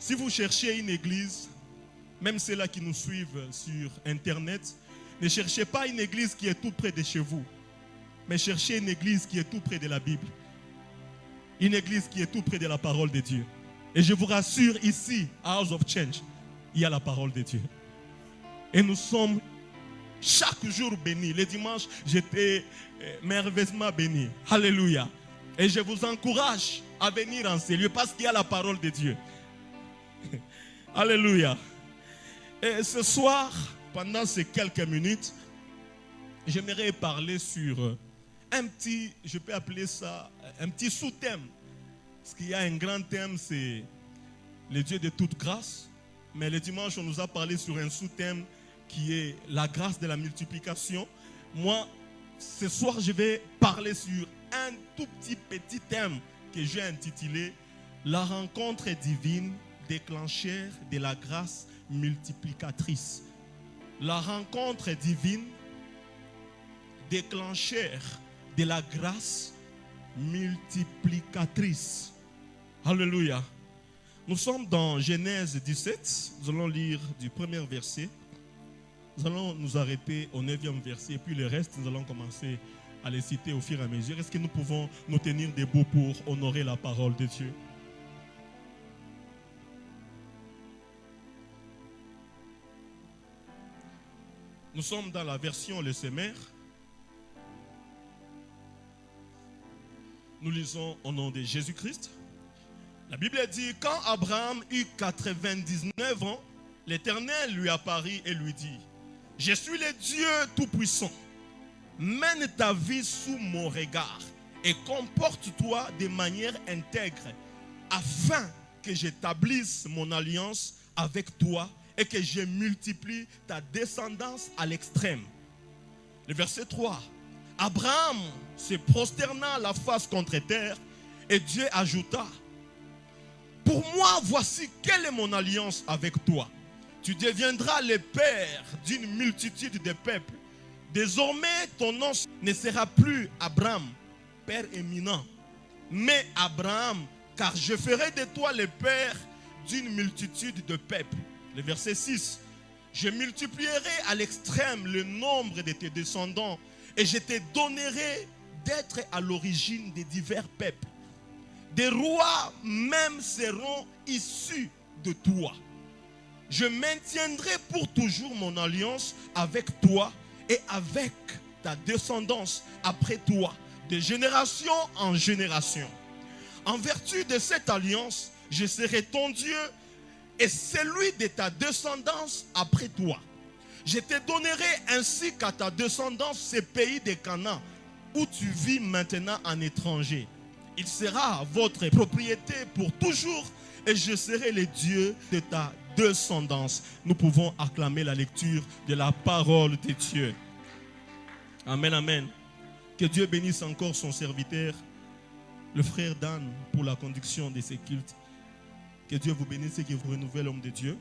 Si vous cherchez une église, même ceux-là qui nous suivent sur Internet, ne cherchez pas une église qui est tout près de chez vous, mais cherchez une église qui est tout près de la Bible. Une église qui est tout près de la parole de Dieu. Et je vous rassure, ici, à House of Change, il y a la parole de Dieu. Et nous sommes chaque jour bénis. Les dimanches, j'étais merveilleusement béni. Alléluia. Et je vous encourage à venir en ces lieux parce qu'il y a la parole de Dieu. Alléluia. Et ce soir, pendant ces quelques minutes, j'aimerais parler sur un petit, je peux appeler ça un petit sous-thème. Parce qu'il y a un grand thème, c'est le Dieu de toute grâce. Mais le dimanche, on nous a parlé sur un sous-thème qui est la grâce de la multiplication. Moi, ce soir, je vais parler sur un tout petit thème que j'ai intitulé La rencontre divine déclencheur de la grâce multiplicatrice. La rencontre divine déclencheur de la grâce multiplicatrice. Alléluia. Nous sommes dans Genèse 17. Nous allons lire du premier verset. Nous allons nous arrêter au 9e verset. Et puis le reste, nous allons commencer à les citer au fur et à mesure. Est-ce que nous pouvons nous tenir debout pour honorer la parole de Dieu? Nous sommes dans la version Le Semeur. Nous lisons au nom de Jésus-Christ. La Bible dit, quand Abraham eut 99 ans, l'Éternel lui apparut et lui dit, je suis le Dieu Tout-Puissant. Mène ta vie sous mon regard et comporte-toi de manière intègre, afin que j'établisse mon alliance avec toi et que je multiplie ta descendance à l'extrême. Le verset 3. Abraham se prosterna la face contre terre et Dieu ajouta, pour moi, voici quelle est mon alliance avec toi. Tu deviendras le père d'une multitude de peuples. Désormais, ton nom ne sera plus Abraham, père éminent, mais Abraham, car je ferai de toi le père d'une multitude de peuples. Le verset 6. Je multiplierai à l'extrême le nombre de tes descendants et je te donnerai d'être à l'origine des divers peuples. Des rois même seront issus de toi. Je maintiendrai pour toujours mon alliance avec toi et avec ta descendance après toi, de génération en génération. En vertu de cette alliance, je serai ton Dieu et celui de ta descendance après toi. Je te donnerai ainsi qu'à ta descendance ce pays de Canaan où tu vis maintenant en étranger. Il sera votre propriété pour toujours et je serai le Dieu de ta descendance. Nous pouvons acclamer la lecture de la parole de Dieu. Amen, amen. Que Dieu bénisse encore son serviteur, le frère Dan, pour la conduction de ces cultes. Que Dieu vous bénisse et que vous renouvelle l'homme de Dieu.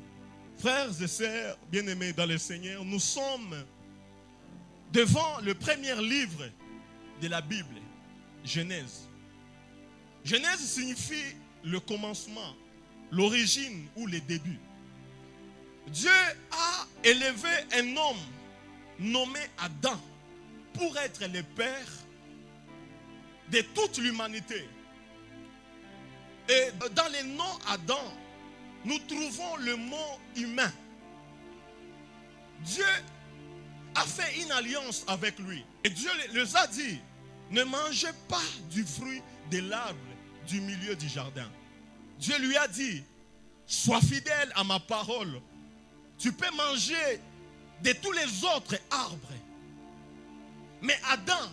Frères et sœurs, bien-aimés dans le Seigneur, nous sommes devant le premier livre de la Bible, Genèse. Genèse signifie le commencement, l'origine ou le début. Dieu a élevé un homme nommé Adam pour être le père de toute l'humanité. Et dans le nom Adam, nous trouvons le mot humain. Dieu a fait une alliance avec lui. Et Dieu les a dit, ne mangez pas du fruit de l'arbre du milieu du jardin. Dieu lui a dit, sois fidèle à ma parole. Tu peux manger de tous les autres arbres. Mais Adam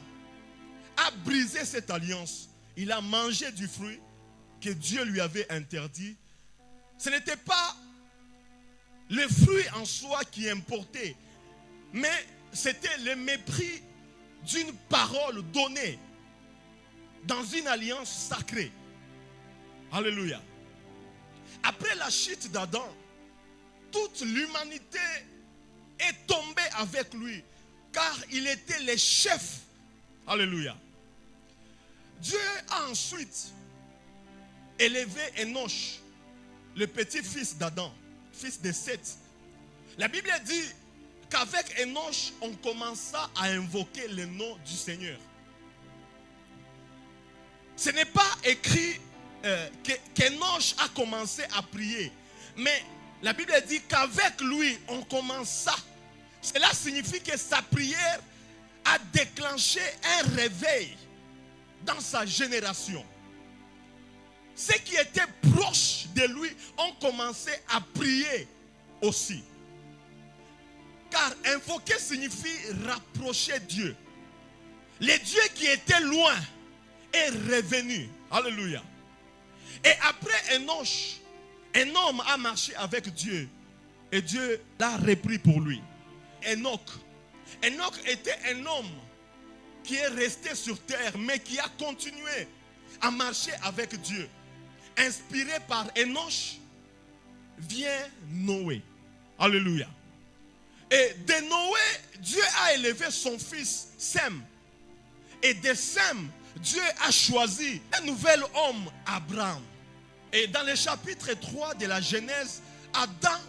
a brisé cette alliance. Il a mangé du fruit que Dieu lui avait interdit. Ce n'était pas le fruit en soi qui importait, mais c'était le mépris d'une parole donnée dans une alliance sacrée. Alléluia. Après la chute d'Adam, toute l'humanité est tombée avec lui, car il était le chef. Alléluia. Dieu a ensuite élevé Enoch le petit-fils d'Adam, fils de Seth. La Bible dit qu'avec Enoch, on commença à invoquer le nom du Seigneur. Ce n'est pas écrit qu'Enoch a commencé à prier, mais la Bible dit qu'avec lui, on commença. Cela signifie que sa prière a déclenché un réveil dans sa génération. Ceux qui étaient proches de lui ont commencé à prier aussi. Car invoquer signifie rapprocher Dieu. Le Dieu qui était loin est revenu. Alléluia. Et après Enoch, un homme a marché avec Dieu. Et Dieu l'a repris pour lui. Enoch était un homme qui est resté sur terre, mais qui a continué à marcher avec Dieu. Inspiré par Enoch, vient Noé. Alléluia. Et de Noé, Dieu a élevé son fils Sem. Et de Sem, Dieu a choisi un nouvel homme, Abraham. Et dans le chapitre 3 de la Genèse, Adam,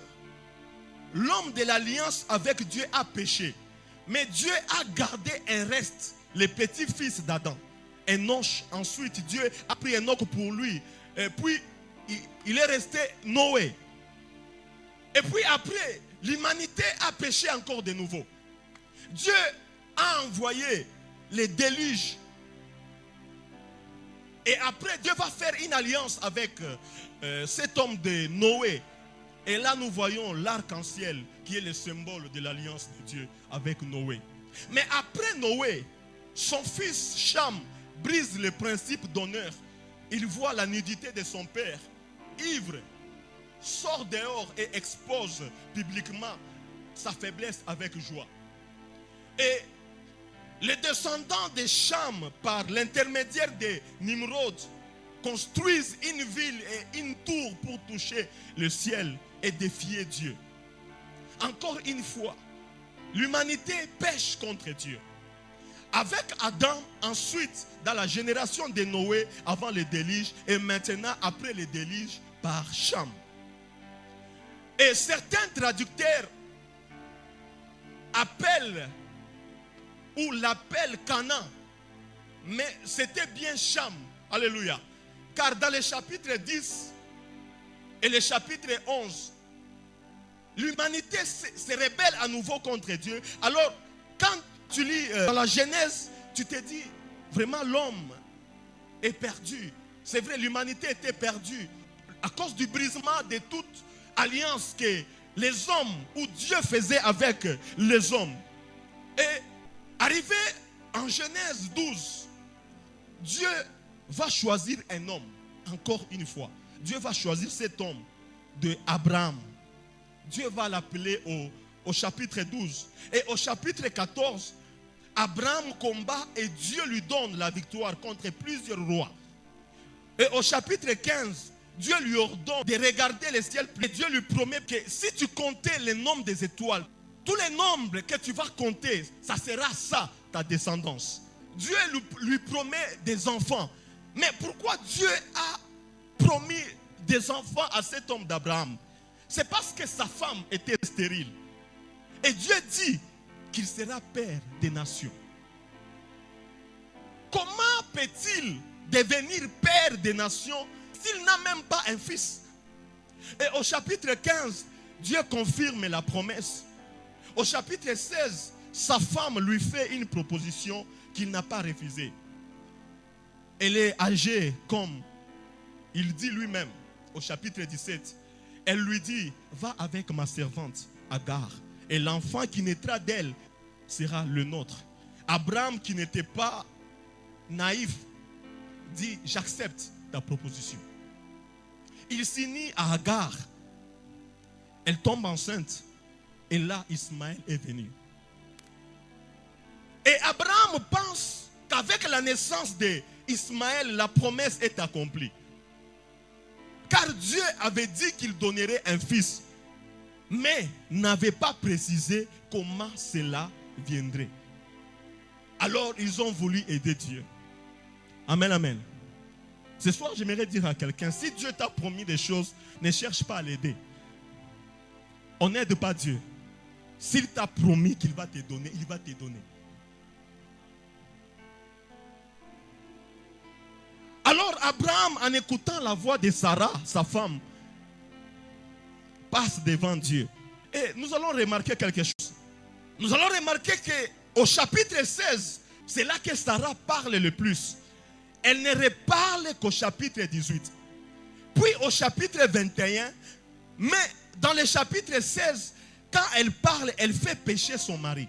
l'homme de l'alliance avec Dieu, a péché. Mais Dieu a gardé un reste, le petit-fils d'Adam, Enoch. Ensuite, Dieu a pris Enoch pour lui. Et puis, il est resté Noé. Et puis après, l'humanité a péché encore de nouveau. Dieu a envoyé les déluges. Et après, Dieu va faire une alliance avec cet homme de Noé. Et là, nous voyons l'arc-en-ciel qui est le symbole de l'alliance de Dieu avec Noé. Mais après Noé, son fils Cham brise le principe d'honneur. Il voit la nudité de son père, ivre, sort dehors et expose publiquement sa faiblesse avec joie. Et les descendants de Cham, par l'intermédiaire de Nimrod, construisent une ville et une tour pour toucher le ciel et défier Dieu. Encore une fois, l'humanité pêche contre Dieu. Avec Adam, ensuite, dans la génération de Noé, avant le déluge, et maintenant, après le déluge, par Cham. Et certains traducteurs appellent ou l'appellent Canaan, mais c'était bien Cham. Alléluia. Car dans le chapitre 10 et le chapitre 11, l'humanité se rebelle à nouveau contre Dieu. Alors, quand tu lis dans la Genèse, tu te dis, vraiment l'homme est perdu. C'est vrai, l'humanité était perdue à cause du brisement de toute alliance que les hommes ou Dieu faisait avec les hommes. Et arrivé en Genèse 12, Dieu va choisir un homme, encore une fois. Dieu va choisir cet homme de Abraham. Dieu va l'appeler au chapitre 12. Et au chapitre 14, Abraham combat et Dieu lui donne la victoire contre plusieurs rois. Et au chapitre 15, Dieu lui ordonne de regarder le ciel. Et Dieu lui promet que si tu comptais le nombre des étoiles, tous les nombres que tu vas compter, ça sera ça, ta descendance. Dieu lui promet des enfants. Mais pourquoi Dieu a promis des enfants à cet homme d'Abraham? C'est parce que sa femme était stérile. Et Dieu dit qu'il sera père des nations. Comment peut-il devenir père des nations s'il n'a même pas un fils? Et au chapitre 15, Dieu confirme la promesse. Au chapitre 16, sa femme lui fait une proposition qu'il n'a pas refusée. Elle est âgée comme il dit lui-même au chapitre 17. Elle lui dit, va avec ma servante Agar. Et l'enfant qui naîtra d'elle sera le nôtre. Abraham, qui n'était pas naïf, dit, j'accepte ta proposition. Il s'unit à Agar. Elle tombe enceinte. Et là, Ismaël est venu. Et Abraham pense qu'avec la naissance d'Ismaël, la promesse est accomplie. Car Dieu avait dit qu'il donnerait un fils, mais n'avait pas précisé comment cela viendrait. Alors ils ont voulu aider Dieu. Amen, amen. Ce soir, j'aimerais dire à quelqu'un, si Dieu t'a promis des choses, ne cherche pas à l'aider. On n'aide pas Dieu. S'il t'a promis qu'il va te donner, il va te donner. Alors Abraham, en écoutant la voix de Sarah, sa femme, passe devant Dieu. Et nous allons remarquer quelque chose. Nous allons remarquer qu'au chapitre 16, c'est là que Sarah parle le plus. Elle ne reparle qu'au chapitre 18. Puis au chapitre 21, mais dans le chapitre 16, quand elle parle, elle fait pécher son mari.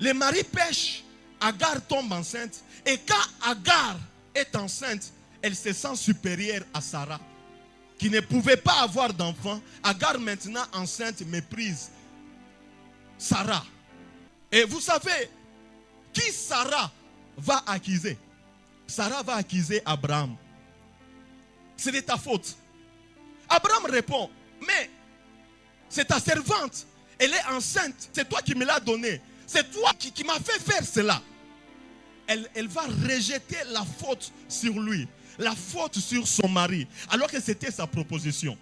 Le mari pêche, Agar tombe enceinte. Et quand Agar est enceinte, elle se sent supérieure à Sarah, qui ne pouvait pas avoir d'enfant. Agar maintenant enceinte méprise Sarah. Et vous savez, qui Sarah va accuser? Sarah va accuser Abraham. C'est de ta faute. Abraham répond, mais c'est ta servante, elle est enceinte, c'est toi qui me l'as donnée. C'est toi qui m'as fait faire cela. Elle va rejeter la faute sur lui, la faute sur son mari, alors que c'était sa proposition.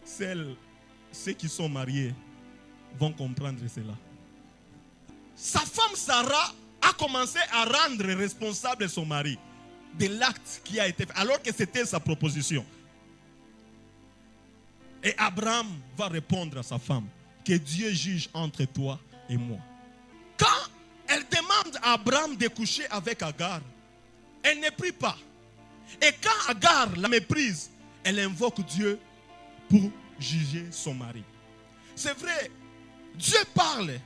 Ceux qui sont mariés vont comprendre cela. Sa femme Sarah a commencé à rendre responsable son mari de l'acte qui a été fait, alors que c'était sa proposition. Et Abraham va répondre à sa femme que Dieu juge entre toi et moi. Quand elle demande à Abraham de coucher avec Agar, elle ne prie pas. Et quand Agar la méprise, elle invoque Dieu pour juger son mari. C'est vrai, Dieu parle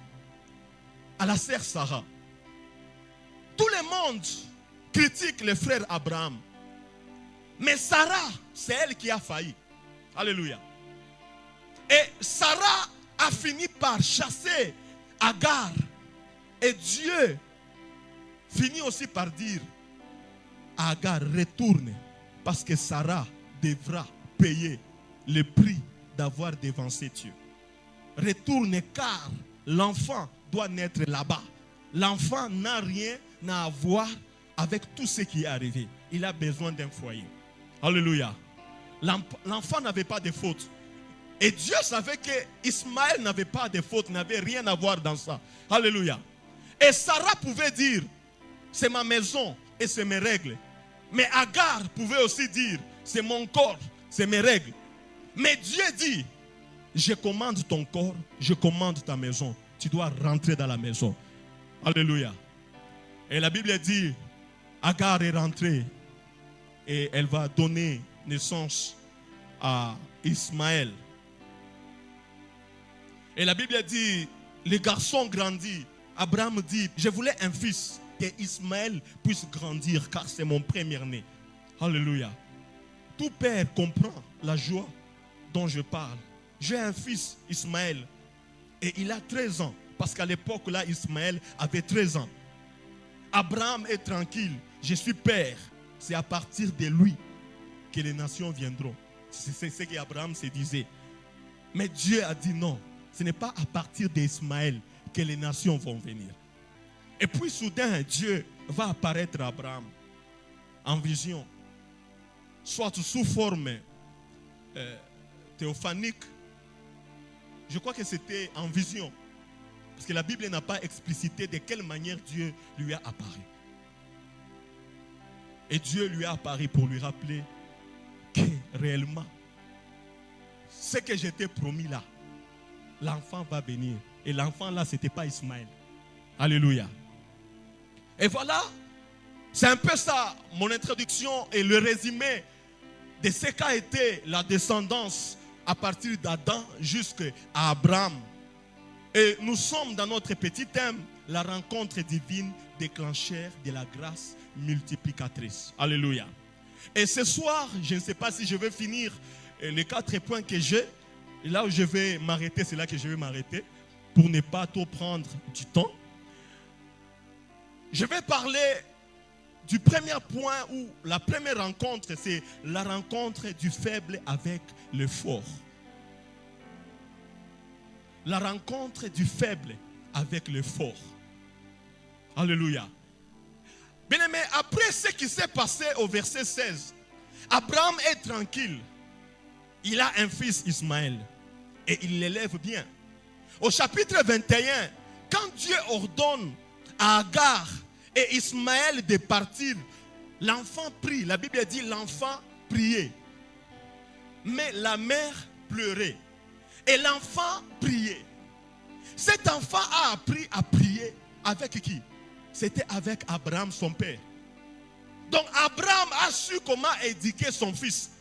à la sœur Sarah. Tout le monde critique le frère Abraham. Mais Sarah, c'est elle qui a failli. Alléluia. Et Sarah a fini par chasser Agar. Et Dieu finit aussi par dire à Agar, retourne, parce que Sarah devra payer le prix d'avoir dévancé Dieu. Retourne car l'enfant doit naître là-bas. L'enfant n'a rien à voir avec tout ce qui est arrivé. Il a besoin d'un foyer. Alléluia. L'enfant n'avait pas de faute. Et Dieu savait que Ismaël n'avait pas de faute, n'avait rien à voir dans ça. Alléluia. Et Sarah pouvait dire, c'est ma maison et c'est mes règles. Mais Agar pouvait aussi dire, c'est mon corps, c'est mes règles. Mais Dieu dit, je commande ton corps, je commande ta maison. Tu dois rentrer dans la maison. Alléluia. Et la Bible dit, Agar est rentrée et elle va donner naissance à Ismaël. Et la Bible dit, les garçons grandit. Abraham dit, je voulais un fils, que Ismaël puisse grandir, car c'est mon premier-né. Alléluia. Tout père comprend la joie dont je parle. J'ai un fils, Ismaël, et il a 13 ans, parce qu'à l'époque là, Ismaël avait 13 ans. Abraham est tranquille, je suis père. C'est à partir de lui que les nations viendront. C'est ce qu'Abraham se disait. Mais Dieu a dit non. Ce n'est pas à partir d'Ismaël que les nations vont venir. Et puis soudain, Dieu va apparaître à Abraham en vision, soit sous forme théophanique. Je crois que c'était en vision. Parce que la Bible n'a pas explicité de quelle manière Dieu lui a apparu. Et Dieu lui a apparu pour lui rappeler que réellement, ce que je t'ai promis là, l'enfant va venir. Et l'enfant là, ce n'était pas Ismaël. Alléluia. Et voilà, c'est un peu ça mon introduction et le résumé de ce qu'a été la descendance à partir d'Adam jusqu'à Abraham. Et nous sommes dans notre petit thème, la rencontre divine déclencheur de la grâce multiplicatrice. Alléluia. Et ce soir, je ne sais pas si je vais finir les 4 points que j'ai. Et là où je vais m'arrêter, c'est là que je vais m'arrêter pour ne pas trop prendre du temps. Je vais parler du premier point où la première rencontre, c'est la rencontre du faible avec le fort. La rencontre du faible avec le fort. Alléluia. Bien aimé, après ce qui s'est passé au verset 16, Abraham est tranquille. Il a un fils Ismaël et il l'élève bien. Au chapitre 21, quand Dieu ordonne à Agar et Ismaël de partir, l'enfant prie. La Bible dit l'enfant priait. Mais la mère pleurait. Et l'enfant priait. Cet enfant a appris à prier avec qui? C'était avec Abraham, son père. Donc Abraham a su comment éduquer son fils.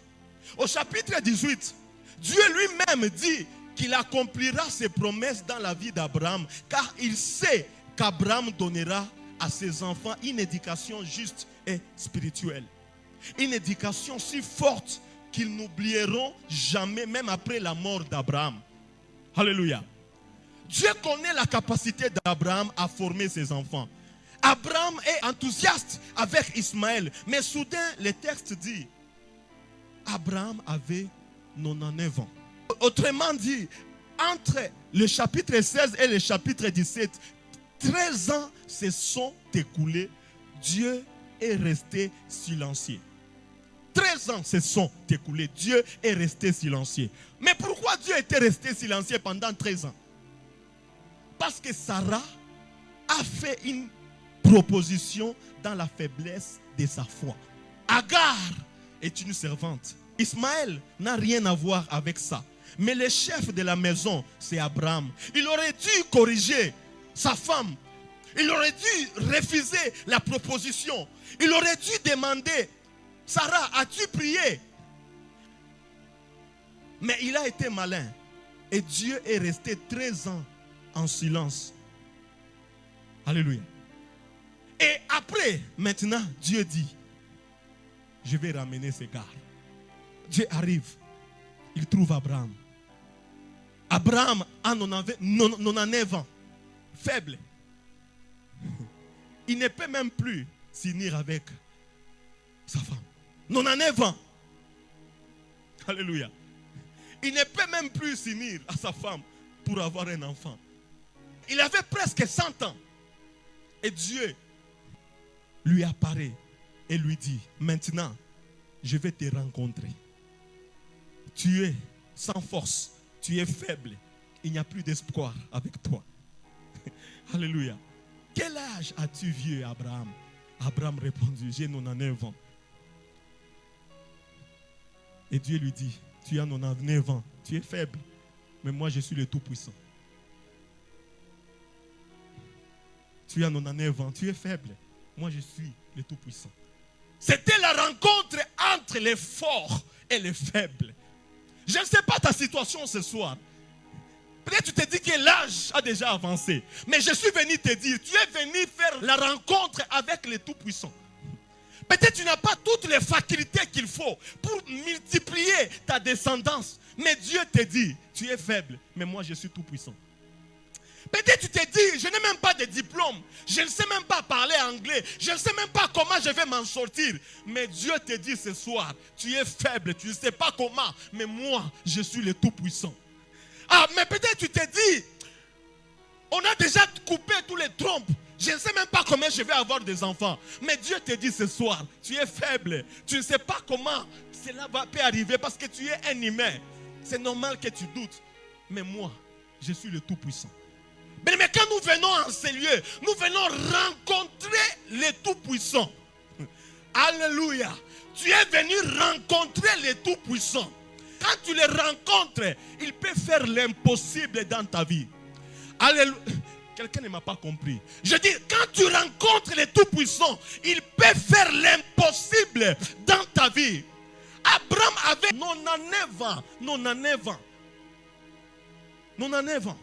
Au chapitre 18, Dieu lui-même dit qu'il accomplira ses promesses dans la vie d'Abraham, car il sait qu'Abraham donnera à ses enfants une éducation juste et spirituelle. Une éducation si forte qu'ils n'oublieront jamais, même après la mort d'Abraham. Alléluia. Dieu connaît la capacité d'Abraham à former ses enfants. Abraham est enthousiaste avec Ismaël. Mais soudain, le texte dit, Abraham avait 99 ans. Autrement dit, entre le chapitre 16 et le chapitre 17, 13 ans se sont écoulés. Dieu est resté silencieux. 13 ans se sont écoulés. Dieu est resté silencieux. Mais pourquoi Dieu était resté silencieux pendant 13 ans? Parce que Sarah a fait une proposition dans la faiblesse de sa foi. Agar est une servante. Ismaël n'a rien à voir avec ça. Mais le chef de la maison, c'est Abraham. Il aurait dû corriger sa femme. Il aurait dû refuser la proposition. Il aurait dû demander, Sarah, as-tu prié? Mais il a été malin. Et Dieu est resté 13 ans en silence. Alléluia. Et après, maintenant, Dieu dit, je vais ramener ces gars. Dieu arrive. Il trouve Abraham. Abraham a 99 ans. Faible. Il ne peut même plus s'unir avec sa femme. 99 ans. Alléluia. Il ne peut même plus s'unir à sa femme pour avoir un enfant. Il avait presque 100 ans. Et Dieu lui apparaît et lui dit, maintenant, je vais te rencontrer. Tu es sans force, tu es faible. Il n'y a plus d'espoir avec toi. Alléluia. Quel âge as-tu, vieux Abraham? Abraham répondit, j'ai 99 ans. Et Dieu lui dit, tu as 99 ans, tu es faible, mais moi je suis le Tout-Puissant. Tu as 99 ans, tu es faible, moi je suis le Tout-Puissant. C'était la rencontre entre les forts et les faibles. Je ne sais pas ta situation ce soir. Peut-être tu te dis que l'âge a déjà avancé. Mais je suis venu te dire, tu es venu faire la rencontre avec le Tout-Puissant. Peut-être tu n'as pas toutes les facultés qu'il faut pour multiplier ta descendance. Mais Dieu te dit, tu es faible, mais moi je suis Tout-Puissant. Peut-être tu te dis, je n'ai même pas de diplôme. Je ne sais même pas parler anglais. Je ne sais même pas comment je vais m'en sortir. Mais Dieu te dit ce soir, tu es faible, tu ne sais pas comment. Mais moi, je suis le Tout-Puissant. Ah, mais peut-être tu te dis, on a déjà coupé tous les trompes. Je ne sais même pas comment je vais avoir des enfants. Mais Dieu te dit ce soir, tu es faible. Tu ne sais pas comment cela peut arriver parce que tu es un humain. C'est normal que tu doutes. Mais moi, je suis le Tout-Puissant. Mais quand nous venons en ces lieux, nous venons rencontrer le Tout-Puissant. Alléluia. Tu es venu rencontrer le Tout-Puissant. Quand tu le rencontres, il peut faire l'impossible dans ta vie. Alléluia. Quelqu'un ne m'a pas compris. Je dis, quand tu rencontres le Tout-Puissant, il peut faire l'impossible dans ta vie. Abraham avait 99 ans. 99 ans. 99 ans.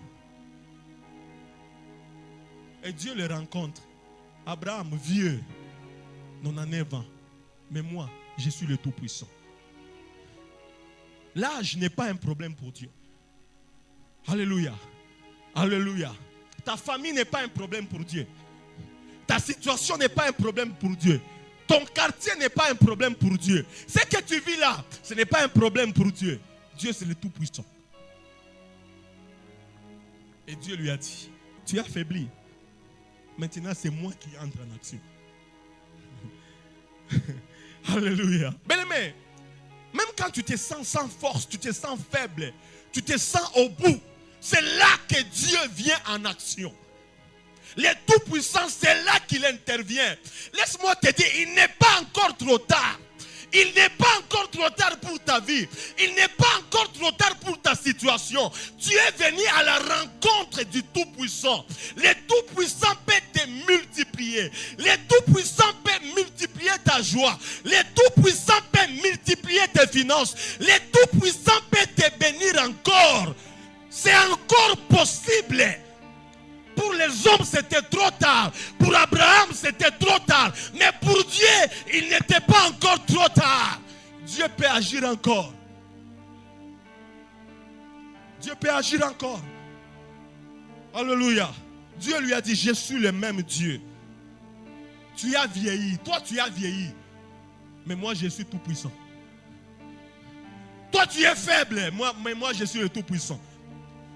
Et Dieu le rencontre. Abraham, vieux, 99 ans. Mais moi, je suis le Tout-Puissant. L'âge n'est pas un problème pour Dieu. Alléluia. Alléluia. Ta famille n'est pas un problème pour Dieu. Ta situation n'est pas un problème pour Dieu. Ton quartier n'est pas un problème pour Dieu. Ce que tu vis là, ce n'est pas un problème pour Dieu. Dieu, c'est le Tout-Puissant. Et Dieu lui a dit, tu as faibli. Maintenant, c'est moi qui entre en action. Alléluia. Bien-aimé, quand tu te sens sans force, tu te sens faible, tu te sens au bout, c'est là que Dieu vient en action. Le Tout-Puissant, c'est là qu'il intervient. Laisse-moi te dire, il n'est pas encore trop tard. Il n'est pas encore trop tard pour ta vie. Il n'est pas encore trop tard pour ta situation. Tu es venu à la rencontre du Tout-Puissant. Le Tout-Puissant peut te multiplier. Le Tout-Puissant peut multiplier ta joie. Le Tout-Puissant peut multiplier tes finances. Le Tout-Puissant peut te bénir encore. C'est encore possible. Pour les hommes, c'était trop tard. Pour Abraham, c'était trop tard. Mais pour Dieu, il n'était pas encore trop tard. Dieu peut agir encore. Dieu peut agir encore. Alléluia. Dieu lui a dit, je suis le même Dieu. Tu as vieilli. Toi, tu as vieilli. Mais moi, je suis tout puissant. Toi, tu es faible. Mais moi, je suis le tout puissant.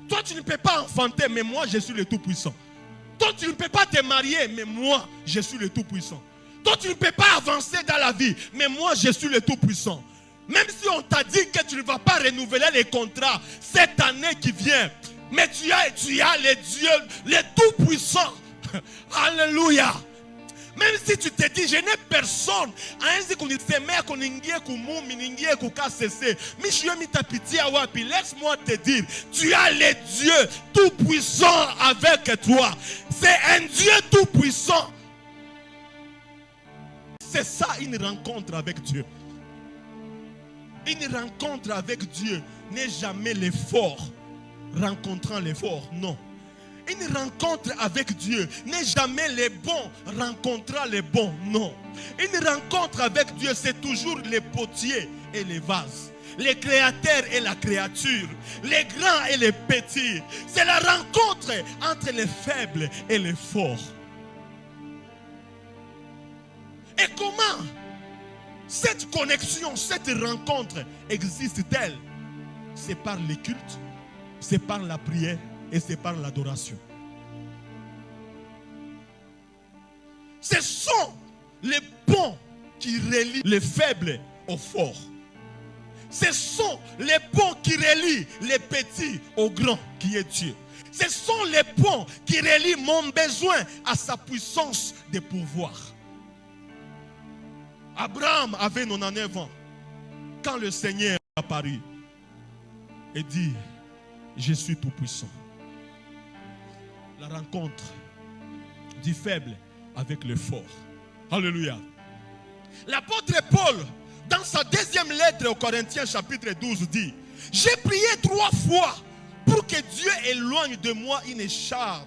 Toi, tu ne peux pas enfanter, mais moi, je suis le Tout-Puissant. Toi, tu ne peux pas te marier, mais moi, je suis le Tout-Puissant. Toi, tu ne peux pas avancer dans la vie, mais moi, je suis le Tout-Puissant. Même si on t'a dit que tu ne vas pas renouveler les contrats cette année qui vient, mais tu as le Dieu, le Tout-Puissant. Alléluia. Même si tu te dis, je n'ai personne, laisse-moi te dire, tu as le Dieu tout-puissant avec toi. C'est un Dieu tout-puissant. C'est ça une rencontre avec Dieu. Une rencontre avec Dieu n'est jamais l'effort rencontrant l'effort, non. Une rencontre avec Dieu n'est jamais les bons rencontrant les bons, non. Une rencontre avec Dieu, c'est toujours les potiers et les vases, les créateurs et la créature, les grands et les petits. C'est la rencontre entre les faibles et les forts. Et comment cette connexion, cette rencontre existe-t-elle? C'est par les cultes, c'est par la prière et c'est par l'adoration. Ce sont les ponts qui relient les faibles aux forts. Ce sont les ponts qui relient les petits aux grands, qui est Dieu. Ce sont les ponts qui relient mon besoin à sa puissance de pouvoir. Abraham avait 99 ans quand le Seigneur apparut et dit, je suis tout puissant. La rencontre du faible avec le fort. Alléluia. L'apôtre Paul, dans sa deuxième lettre aux Corinthiens chapitre 12, dit, j'ai prié 3 fois pour que Dieu éloigne de moi une charge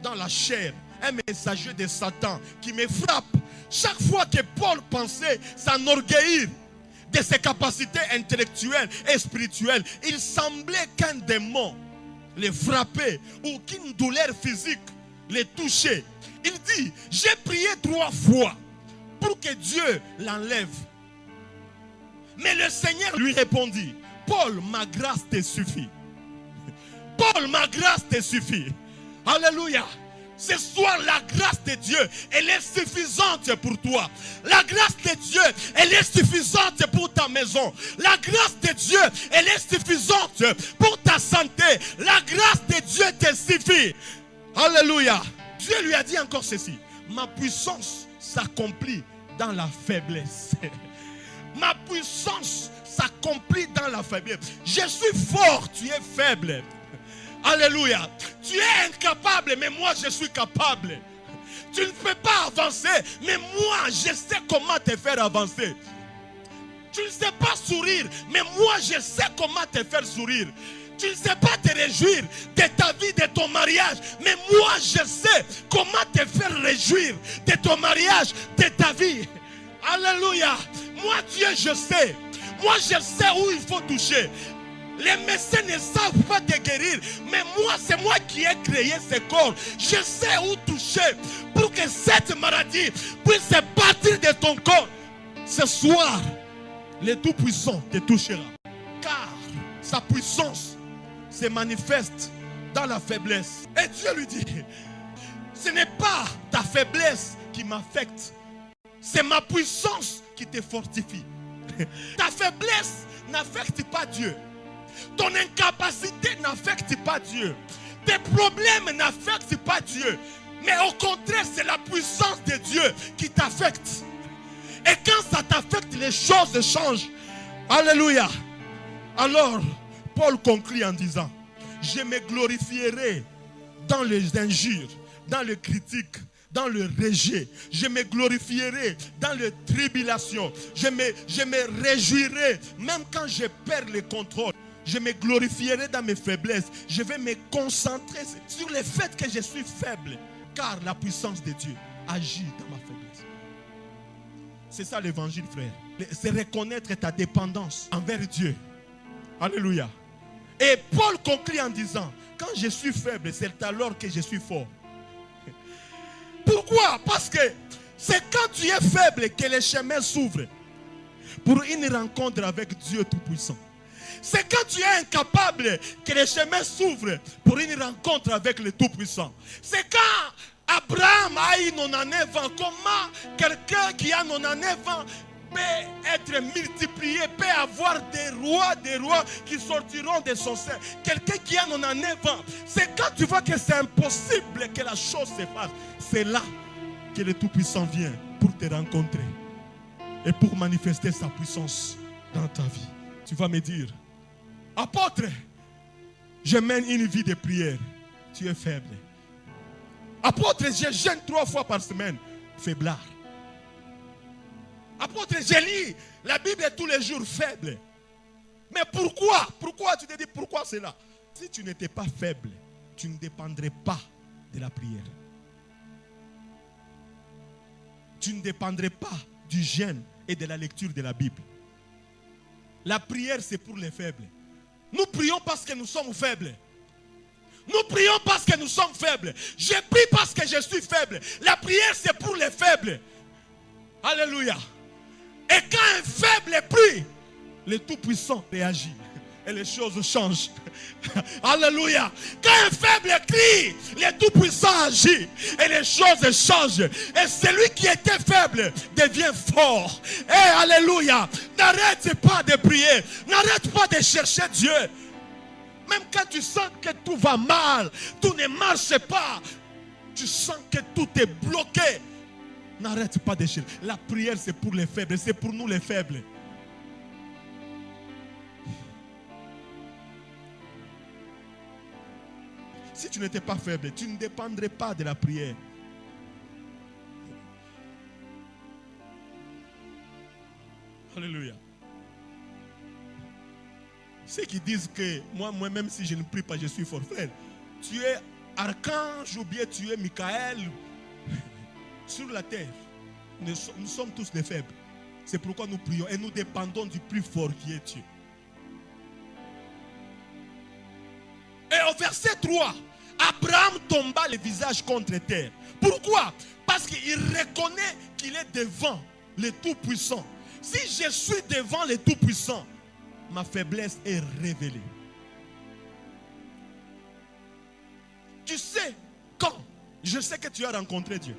dans la chair, un messager de Satan qui me frappe. Chaque fois que Paul pensait s'enorgueillir de ses capacités intellectuelles et spirituelles, il semblait qu'un démon le frappait ou qu'une douleur physique le touchait. Il dit, j'ai prié 3 fois pour que Dieu l'enlève. Mais le Seigneur lui répondit, Paul, ma grâce te suffit. Paul, ma grâce te suffit. Alléluia. Ce soir, la grâce de Dieu, elle est suffisante pour toi. La grâce de Dieu, elle est suffisante pour ta maison. La grâce de Dieu, elle est suffisante pour ta santé. La grâce de Dieu te suffit. Alléluia. Dieu lui a dit encore ceci. Ma puissance s'accomplit dans la faiblesse. Ma puissance s'accomplit dans la faiblesse. Je suis fort, tu es faible. Alléluia. Tu es incapable, mais moi je suis capable. Tu ne peux pas avancer, mais moi je sais comment te faire avancer. Tu ne sais pas sourire, mais moi je sais comment te faire sourire. Tu ne sais pas te réjouir de ta vie, de ton mariage, mais moi je sais comment te faire réjouir de ton mariage, de ta vie. Alléluia. Moi Dieu je sais. Moi je sais où il faut toucher. Les médecins ne savent pas te guérir. Mais moi, c'est moi qui ai créé ce corps. Je sais où toucher pour que cette maladie puisse partir de ton corps. Ce soir, le Tout-Puissant te touchera. Car sa puissance se manifeste dans la faiblesse. Et Dieu lui dit, ce n'est pas ta faiblesse qui m'affecte. C'est ma puissance qui te fortifie. Ta faiblesse n'affecte pas Dieu. Ton incapacité n'affecte pas Dieu. Tes problèmes n'affectent pas Dieu. Mais au contraire, c'est la puissance de Dieu qui t'affecte. Et quand ça t'affecte, les choses changent. Alléluia. Alors, Paul conclut en disant, je me glorifierai dans les injures, dans les critiques, dans le rejet. Je me glorifierai dans les tribulations. Je me réjouirai même quand je perds le contrôle. Je me glorifierai dans mes faiblesses. Je vais me concentrer sur le fait que je suis faible. Car la puissance de Dieu agit dans ma faiblesse. C'est ça l'évangile, frère. C'est reconnaître ta dépendance envers Dieu. Alléluia. Et Paul conclut en disant, quand je suis faible, c'est alors que je suis fort. Pourquoi? Parce que c'est quand tu es faible que les chemins s'ouvrent pour une rencontre avec Dieu Tout-Puissant. C'est quand tu es incapable que les chemins s'ouvrent pour une rencontre avec le Tout-Puissant. C'est quand Abraham a eu 99 ans. Comment quelqu'un qui a 99 ans peut être multiplié, peut avoir des rois qui sortiront de son sein. Quelqu'un qui a 99 ans, c'est quand tu vois que c'est impossible que la chose se fasse. C'est là que le Tout-Puissant vient pour te rencontrer et pour manifester sa puissance dans ta vie. Tu vas me dire, apôtre, je mène une vie de prière. Tu es faible. Apôtre, je jeûne 3 fois par semaine. Faiblard. Apôtre, je lis la Bible tous les jours. Faible. Mais pourquoi? Pourquoi? Tu te dis pourquoi cela? Si tu n'étais pas faible, tu ne dépendrais pas de la prière. Tu ne dépendrais pas du jeûne et de la lecture de la Bible. La prière, c'est pour les faibles. Nous prions parce que nous sommes faibles. Nous prions parce que nous sommes faibles. Je prie parce que je suis faible. La prière, c'est pour les faibles. Alléluia. Et quand un faible prie, le Tout-Puissant réagit. Et les choses changent. Alléluia. Quand un faible crie, le Tout-Puissant agit. Et les choses changent. Et celui qui était faible devient fort. Et alléluia. N'arrête pas de prier. N'arrête pas de chercher Dieu. Même quand tu sens que tout va mal, tout ne marche pas, tu sens que tout est bloqué, n'arrête pas de chercher. La prière, c'est pour les faibles, c'est pour nous les faibles. Si tu n'étais pas faible, tu ne dépendrais pas de la prière. Alléluia. Ceux qui disent que moi-même si je ne prie pas, je suis fort, frère. Tu es archange ou bien tu es Michael sur la terre. Nous sommes tous des faibles. C'est pourquoi nous prions et nous dépendons du plus fort qui est Dieu. Et au verset 3, Abraham tomba le visage contre terre. Pourquoi? Parce qu'il reconnaît qu'il est devant le Tout-Puissant. Si je suis devant le Tout-Puissant, ma faiblesse est révélée. Tu sais quand je sais que tu as rencontré Dieu.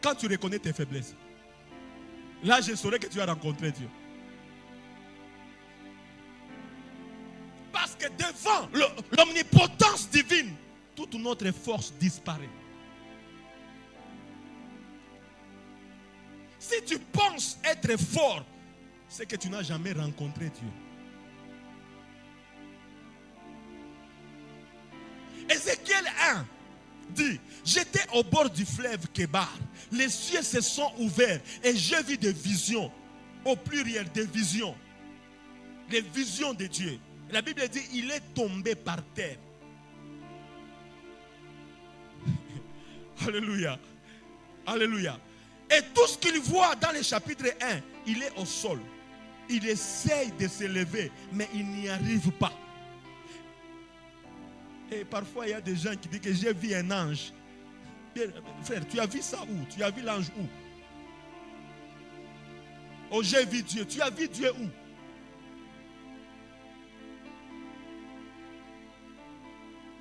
Quand tu reconnais tes faiblesses. Là, je saurai que tu as rencontré Dieu. Parce que devant l'omnipotence divine, toute notre force disparaît. Si tu penses être fort, c'est que tu n'as jamais rencontré Dieu. Ézéchiel 1 dit, j'étais au bord du fleuve Kébar. Les cieux se sont ouverts et j'ai vu des visions. Au pluriel, des visions. Les visions de Dieu. La Bible dit, il est tombé par terre. Alléluia. Alléluia. Et tout ce qu'il voit dans le chapitre 1, il est au sol. Il essaye de se lever, mais il n'y arrive pas. Et parfois, il y a des gens qui disent que j'ai vu un ange. Frère, tu as vu ça où? Tu as vu l'ange où? Oh, j'ai vu Dieu. Tu as vu Dieu où?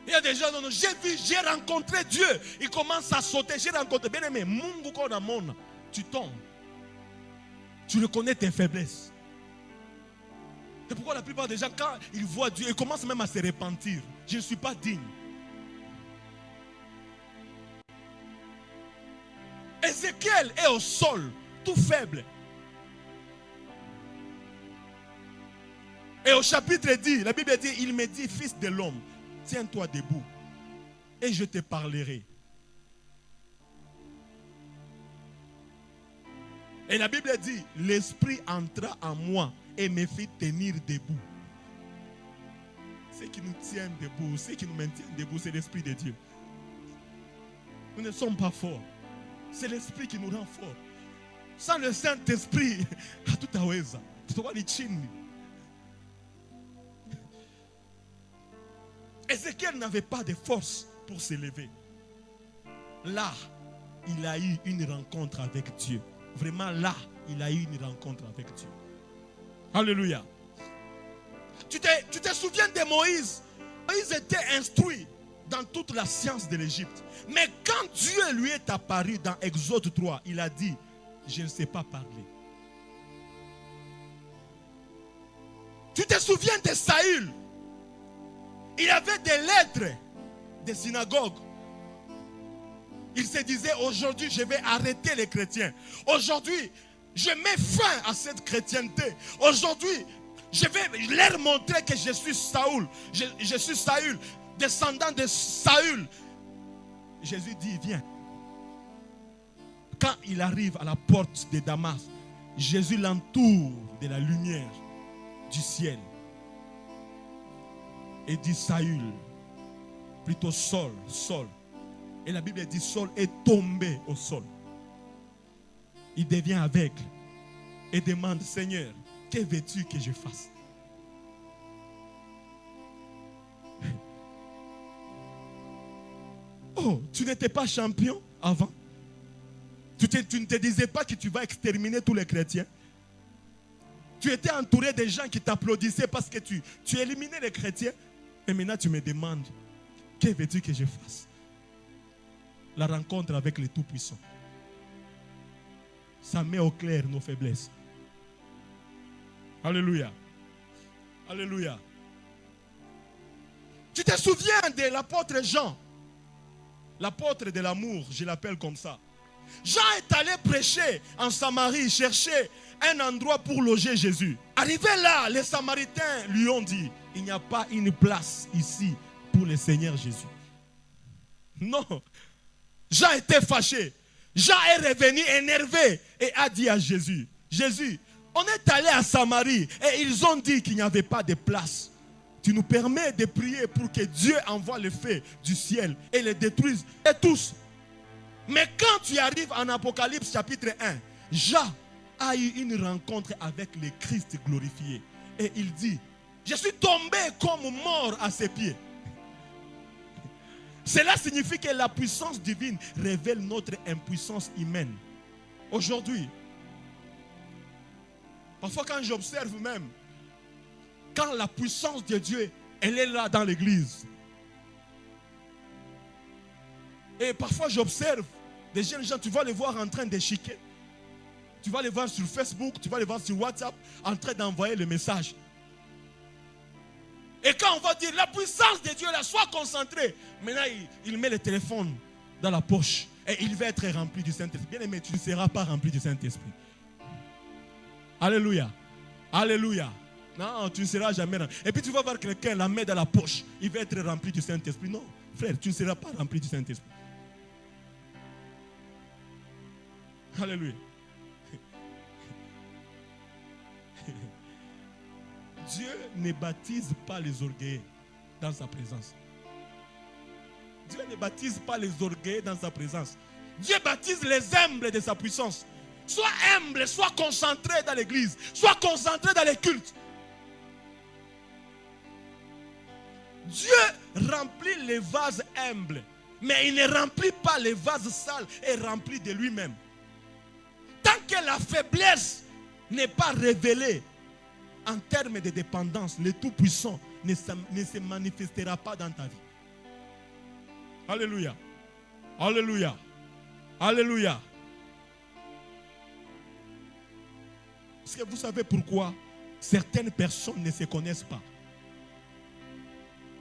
Il y a des gens, non, j'ai rencontré Dieu. Il commence à sauter. J'ai rencontré. Bien aimé, Mungu Konamona. Tu tombes. Tu reconnais tes faiblesses. C'est pourquoi la plupart des gens, quand ils voient Dieu, ils commencent même à se repentir. Je ne suis pas digne. Ézéchiel est au sol, tout faible. Et au chapitre 10, la Bible dit, il me dit, fils de l'homme, tiens-toi debout et je te parlerai. Et la Bible dit, l'Esprit entra en moi et me fit tenir debout. Ce qui nous tient debout, ce qui nous maintient debout, c'est l'Esprit de Dieu. Nous ne sommes pas forts. C'est l'Esprit qui nous rend forts. Sans le Saint-Esprit, hatutaweza. Tutakuwa chini. Ézéchiel n'avait pas de force pour s'élever. Là, il a eu une rencontre avec Dieu. Vraiment là, il a eu une rencontre avec Dieu. Alléluia. Tu te souviens de Moïse? Moïse était instruit dans toute la science de l'Égypte. Mais quand Dieu lui est apparu dans Exode 3, il a dit, je ne sais pas parler. Tu te souviens de Saül? Il avait des lettres des synagogues. Il se disait, aujourd'hui je vais arrêter les chrétiens. Aujourd'hui, je mets fin à cette chrétienté. Aujourd'hui, je vais leur montrer que je suis Saül. Je suis Saül, descendant de Saül. Jésus dit, viens. Quand il arrive à la porte de Damas, Jésus l'entoure de la lumière du ciel. Et dit, Saül, plutôt Saul, Saul. Et la Bible dit, Saul est tombé au sol. Il devient aveugle et demande, Seigneur, que veux-tu que je fasse? Oh, tu n'étais pas champion avant? Tu ne te disais pas que tu vas exterminer tous les chrétiens? Tu étais entouré de gens qui t'applaudissaient parce que tu éliminais les chrétiens. Et maintenant tu me demandes, que veux-tu que je fasse? La rencontre avec le Tout-Puissant. Ça met au clair nos faiblesses. Alléluia. Alléluia. Tu te souviens de l'apôtre Jean? L'apôtre de l'amour, je l'appelle comme ça. Jean est allé prêcher en Samarie, chercher un endroit pour loger Jésus. Arrivé là, les Samaritains lui ont dit, il n'y a pas une place ici pour le Seigneur Jésus. Non. Jean était fâché. Jean est revenu énervé et a dit à Jésus, Jésus, on est allé à Samarie et ils ont dit qu'il n'y avait pas de place. Tu nous permets de prier pour que Dieu envoie le feu du ciel et les détruise et tous. Mais quand tu arrives en Apocalypse chapitre 1, Jean a eu une rencontre avec le Christ glorifié. Et il dit, je suis tombé comme mort à ses pieds. Cela signifie que la puissance divine révèle notre impuissance humaine. Aujourd'hui, parfois quand j'observe même, quand la puissance de Dieu, elle est là dans l'église. Et parfois j'observe des jeunes gens, tu vas les voir en train de chiquer. Tu vas les voir sur Facebook, tu vas les voir sur WhatsApp, en train d'envoyer le message. Et quand on va dire, la puissance de Dieu là, sois concentré. Maintenant, il met le téléphone dans la poche et il va être rempli du Saint-Esprit. Bien aimé, tu ne seras pas rempli du Saint-Esprit. Alléluia. Alléluia. Non, tu ne seras jamais rempli. Et puis tu vas voir quelqu'un la main dans la poche, il va être rempli du Saint-Esprit. Non, frère, tu ne seras pas rempli du Saint-Esprit. Alléluia. Dieu ne baptise pas les orgueilleux dans sa présence. Dieu ne baptise pas les orgueilleux dans sa présence. Dieu baptise les humbles de sa puissance. Sois humble, sois concentré dans l'église, sois concentré dans les cultes. Dieu remplit les vases humbles, mais il ne remplit pas les vases sales et remplit de lui-même. Tant que la faiblesse n'est pas révélée, en termes de dépendance, le Tout-Puissant ne se manifestera pas dans ta vie. Alléluia. Alléluia. Alléluia. Est-ce que vous savez pourquoi certaines personnes ne se connaissent pas?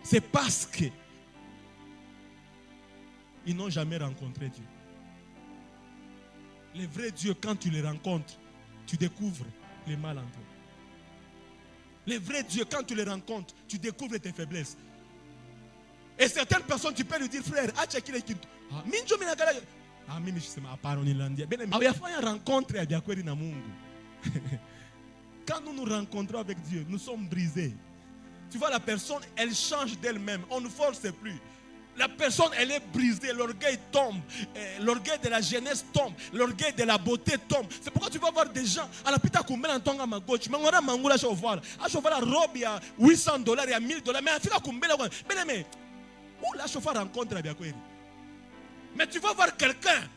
C'est parce que ils n'ont jamais rencontré Dieu. Le vrai Dieu, quand tu le rencontres, tu découvres le mal en toi. Le vrai Dieu, quand tu le rencontres, tu découvres tes faiblesses. Et certaines personnes, tu peux lui dire, frère, quand nous nous rencontrons avec Dieu, nous sommes brisés. Tu vois, la personne, elle change d'elle-même. On ne force plus. La personne, elle est brisée. L'orgueil tombe. L'orgueil de la jeunesse tombe. L'orgueil de la beauté tombe. C'est pourquoi tu vas voir des gens. À la pita kumbela ntonga magochi. Mangora mangula chovala. A chovala robe ya $800 ya $1000. Mais afika kumbela kwa. Mais où la chauffeur rencontre la biakweri. Mais tu vas voir quelqu'un.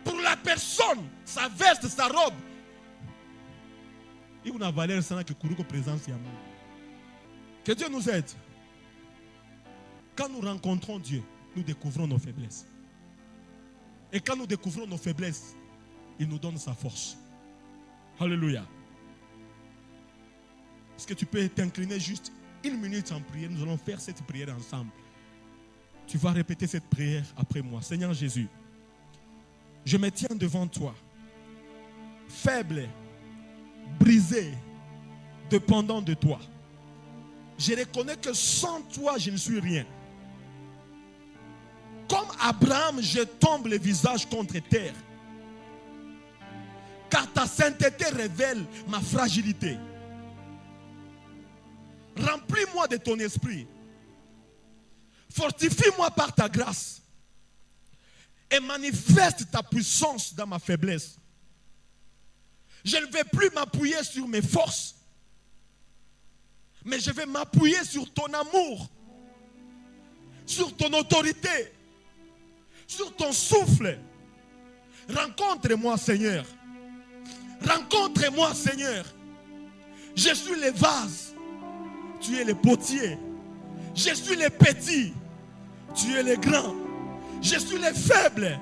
Pour la personne, sa veste, sa robe. Il y a une valeur sans que kuruko présence ya moi. Que Dieu nous aide. Quand nous rencontrons Dieu, nous découvrons nos faiblesses. Et quand nous découvrons nos faiblesses, il nous donne sa force. Alléluia. Est-ce que tu peux t'incliner juste 1 minute en prière? Nous allons faire cette prière ensemble. Tu vas répéter cette prière après moi. Seigneur Jésus, je me tiens devant toi, faible, brisé, dépendant de toi. Je reconnais que sans toi, je ne suis rien. Comme Abraham, je tombe le visage contre terre. Car ta sainteté révèle ma fragilité. Remplis-moi de ton esprit. Fortifie-moi par ta grâce. Et manifeste ta puissance dans ma faiblesse. Je ne vais plus m'appuyer sur mes forces. Mais je vais m'appuyer sur ton amour, sur ton autorité, sur ton souffle. Rencontre-moi, Seigneur. Rencontre-moi, Seigneur. Je suis le vase, tu es le potier. Je suis le petit, tu es le grand. Je suis le faible,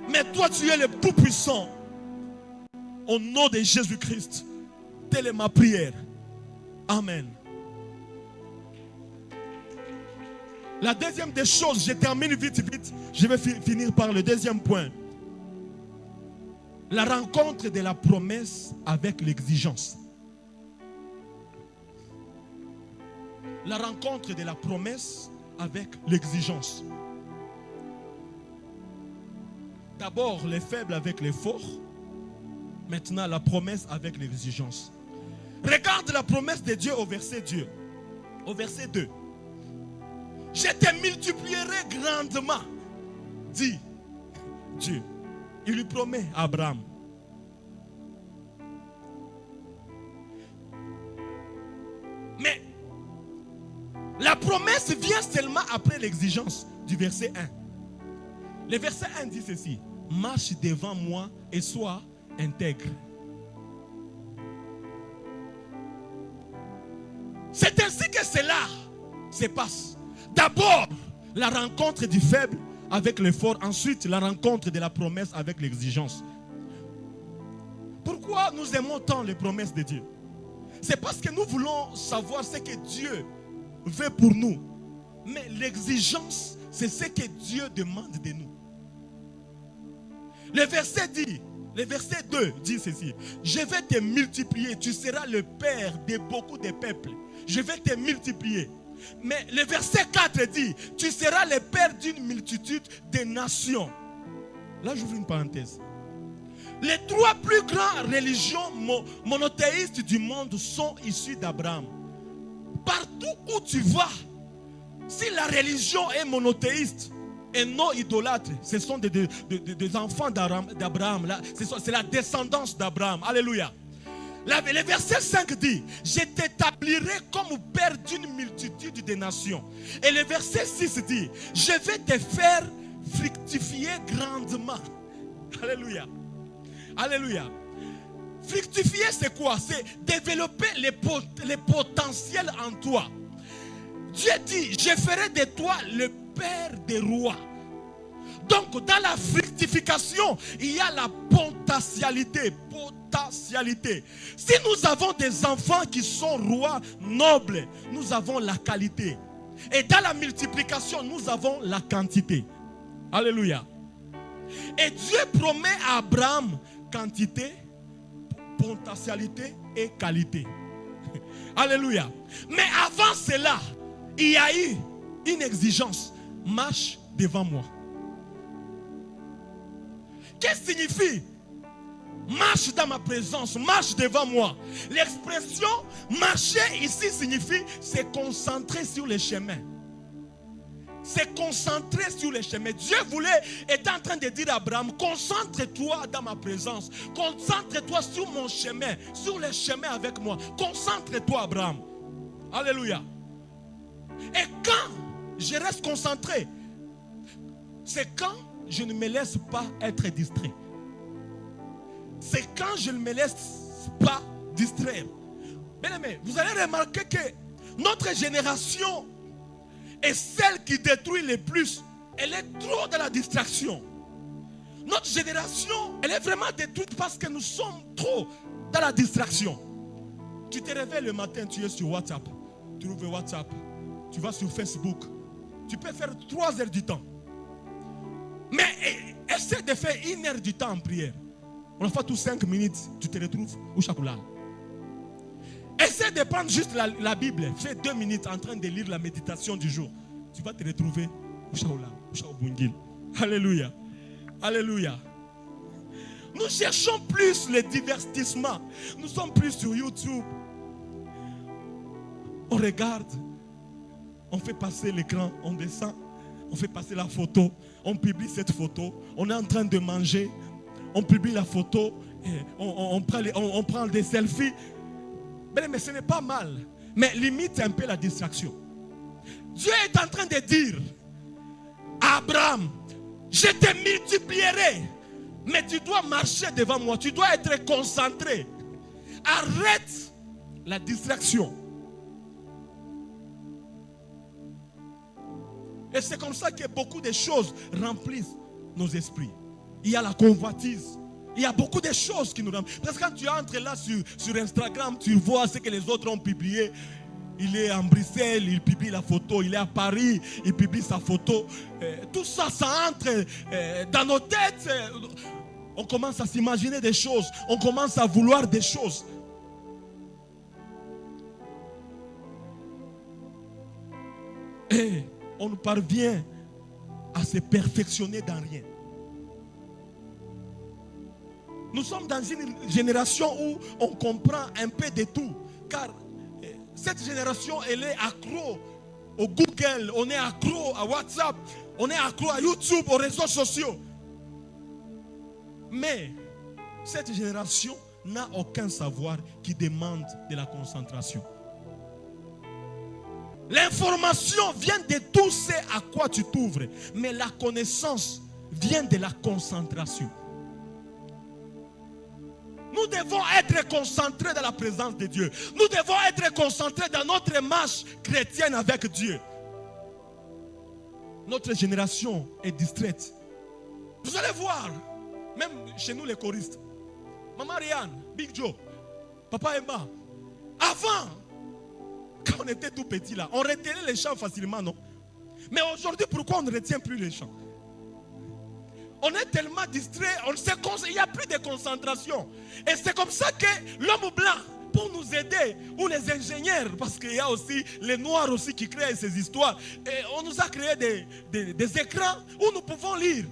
mais toi tu es le tout-puissant. Au nom de Jésus-Christ, telle est ma prière. Amen. La deuxième des choses, je termine vite, je vais finir par le deuxième point. La rencontre de la promesse avec l'exigence. La rencontre de la promesse avec l'exigence. D'abord les faibles avec les forts. Maintenant la promesse avec l'exigence. Regarde la promesse de Dieu au verset 2. Au verset 2. Je te multiplierai grandement, dit Dieu. Il lui promet à Abraham. Mais la promesse vient seulement après l'exigence du verset 1. Le verset 1 dit ceci. Marche devant moi et sois intègre. C'est ainsi que cela se passe. D'abord, la rencontre du faible avec le fort. Ensuite, la rencontre de la promesse avec l'exigence. Pourquoi nous aimons tant les promesses de Dieu? C'est parce que nous voulons savoir ce que Dieu veut pour nous. Mais l'exigence, c'est ce que Dieu demande de nous. Le verset 2 dit ceci. Je vais te multiplier. Tu seras le père de beaucoup de peuples. Je vais te multiplier. Mais le verset 4 dit, tu seras le père d'une multitude de nations. Là, j'ouvre une parenthèse. Les 3 plus grandes religions monothéistes du monde sont issues d'Abraham. Partout où tu vas, si la religion est monothéiste et non idolâtre, ce sont des enfants d'Abraham. C'est la descendance d'Abraham. Alléluia. Le verset 5 dit, je t'établirai comme père d'une multitude de nations. Et le verset 6 dit, je vais te faire fructifier grandement. Alléluia. Alléluia. Fructifier, c'est quoi? C'est développer les potentiels en toi. Dieu dit, je ferai de toi le père des rois. Donc, dans la fructification, il y a la bonté potentialité. Potentialité. Si nous avons des enfants qui sont rois nobles, nous avons la qualité. Et dans la multiplication, nous avons la quantité. Alléluia. Et Dieu promet à Abraham quantité, potentialité et qualité. Alléluia. Mais avant cela, il y a eu une exigence. Marche devant moi. Qu'est-ce que signifie marche dans ma présence, marche devant moi? L'expression marcher ici signifie se concentrer sur les chemins. Se concentrer sur les chemins. Dieu est en train de dire à Abraham, concentre-toi dans ma présence. Concentre-toi sur mon chemin, sur les chemins avec moi. Concentre-toi, Abraham. Alléluia. Et quand je reste concentré, c'est quand je ne me laisse pas être distrait. C'est quand je ne me laisse pas distraire. Bien aimé, vous allez remarquer que notre génération est celle qui détruit le plus. Elle est trop dans la distraction. Notre génération, elle est vraiment détruite parce que nous sommes trop dans la distraction. Tu te réveilles le matin, tu es sur WhatsApp. Tu ouvres WhatsApp. Tu vas sur Facebook. Tu peux faire 3 heures du temps. Mais essaie de faire 1 heure du temps en prière. On a fait tous 5 minutes, tu te retrouves au chakoulal. Essaie de prendre juste la Bible. Fais 2 minutes en train de lire la méditation du jour. Tu vas te retrouver au chakoulal, au chakoubungil. Alléluia. Alléluia. Nous cherchons plus le divertissement. Nous sommes plus sur YouTube. On regarde. On fait passer l'écran, on descend. On fait passer la photo. On publie cette photo. On est en train de manger. On publie la photo. On prend des selfies. Mais ce n'est pas mal. Mais limite un peu la distraction. Dieu est en train de dire à Abraham, je te multiplierai. Mais tu dois marcher devant moi. Tu dois être concentré. Arrête la distraction. Et c'est comme ça que beaucoup de choses remplissent nos esprits. Il y a la convoitise. Il y a beaucoup de choses qui nous remplissent. Parce que quand tu entres là sur Instagram, tu vois ce que les autres ont publié. Il est en Bruxelles, il publie la photo. Il est à Paris, il publie sa photo. Tout ça, ça entre dans nos têtes. On commence à s'imaginer des choses. On commence à vouloir des choses. Et on ne parvient à se perfectionner dans rien. Nous sommes dans une génération où on comprend un peu de tout. Car cette génération, elle est accro au Google, on est accro à WhatsApp, on est accro à YouTube, aux réseaux sociaux. Mais cette génération n'a aucun savoir qui demande de la concentration. L'information vient de tout ce à quoi tu t'ouvres. Mais la connaissance vient de la concentration. Nous devons être concentrés dans la présence de Dieu. Nous devons être concentrés dans notre marche chrétienne avec Dieu. Notre génération est distraite. Vous allez voir, même chez nous les choristes, Maman Rianne, Big Joe, Papa Emma, avant, quand on était tout petit là, on retenait les chants facilement, non? Mais aujourd'hui, pourquoi on ne retient plus les chants? On est tellement distrait, il n'y a plus de concentration. Et c'est comme ça que l'homme blanc, pour nous aider, ou les ingénieurs, parce qu'il y a aussi les noirs aussi qui créent ces histoires, et on nous a créé des écrans où nous pouvons lire.